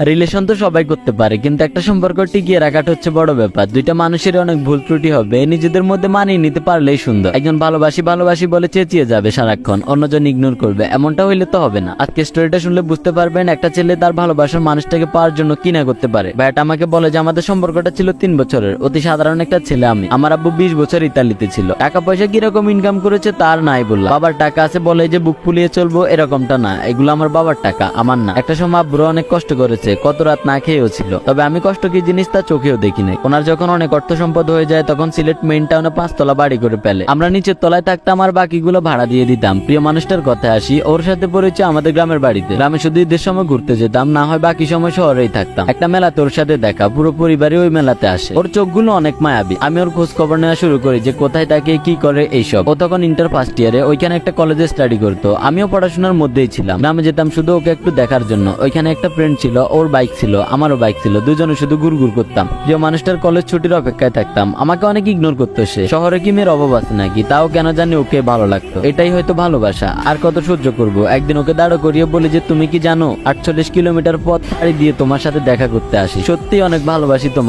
Relation তো সবাই করতে পারে, কিন্তু একটা সম্পর্ক টিকিয়ে রাখাটা হচ্ছে বড় ব্যাপার। দুইটা মানুষের অনেক ভুল ত্রুটি হবে, নিজেদের মধ্যে মানিয়ে নিতে পারলেই সুন্দর। একজন ভালোবাসি ভালোবাসি বলে চেঁচিয়ে যাবে সারাক্ষণ, অন্যজন ইগনোর করবে, এমনটা হইলে তো হবে না। আজকে স্টোরিটা শুনলে বুঝতে পারবেন একটা ছেলে তার ভালোবাসার মানুষটাকে পাওয়ার জন্য কি না করতে পারে। ভাইটা আমাকে বলে যে আমাদের সম্পর্কটা ছিল 3 বছরের, অতি সাধারণ একটা ছেলে আমি। আমার আব্বু 20 বছর ইতালিতে ছিল, টাকা পয়সা কিরকম ইনকাম করেছে তার নাই বললাম। বাবার টাকা আছে বলে যে বুক ফুলিয়ে চলবো এরকমটা না, এগুলো আমার বাবার টাকা, আমার না। একটা সময় আব্বুরা অনেক কষ্ট করেছে, কত রাত না খেয়েও ছিল, তবে আমি কষ্ট কি জিনিস তা চোখেও দেখি নাই। ওনার যখন অনেক অর্থ সম্পদ হয়ে যায় তখন সিলেট মেইন টাউনে 5 তলা বাড়ি করে ফেলে। আমরা নিচের তলায় থাকতাম আর বাকিগুলো ভাড়া দিয়ে দিতাম। প্রিয় মানুষটার কথায় আসি, ওর সাথে পরিচয় আমাদের গ্রামের বাড়িতে। গ্রামে শুধু ঈদের সময় ঘুরতে যেতাম, না হয় বাকি সময় শহরেই থাকতাম। একটা মেলাতে ওর সাথে দেখা, পুরো পরিবারে ওই মেলাতে আসে। ওর চোখগুলো অনেক মায়াবী। আমি ওর খোঁজ খবর নেওয়া শুরু করি যে কোথায় থাকে, কি করে, এইসব। ও তখন ইন্টার ফার্স্ট ইয়ারে, ওইখানে একটা কলেজে স্টাডি করতো। আমিও পড়াশোনার মধ্যেই ছিলাম। গ্রামে যেতাম শুধু ওকে একটু দেখার জন্য। ওইখানে একটা ফ্রেন্ড ছিল, ওর বাইক ছিল, আমারও বাইক ছিল, দুজনে শুধু ঘুরঘুর করতাম। প্রিয় মানুষটার কলেজ ছুটির অপেক্ষায় থাকতাম। আমাকে অনেক ইগনোর করতো সে। শহরে কি মেয়ের অভাব আছে নাকি? তাও কেন জানি ওকে ভালো লাগতো। এটাই হয়তো ভালোবাসা। আর কত সহ্য করব? একদিন ওকে দাঁড় করিয়ে বলি যে তুমি কি জানো 48 কিলোমিটার পথ পাড়ি দিয়ে তোমার সাথে দেখা করতে আসি। সত্যি অনেক ভালোবাসি তোমাকে।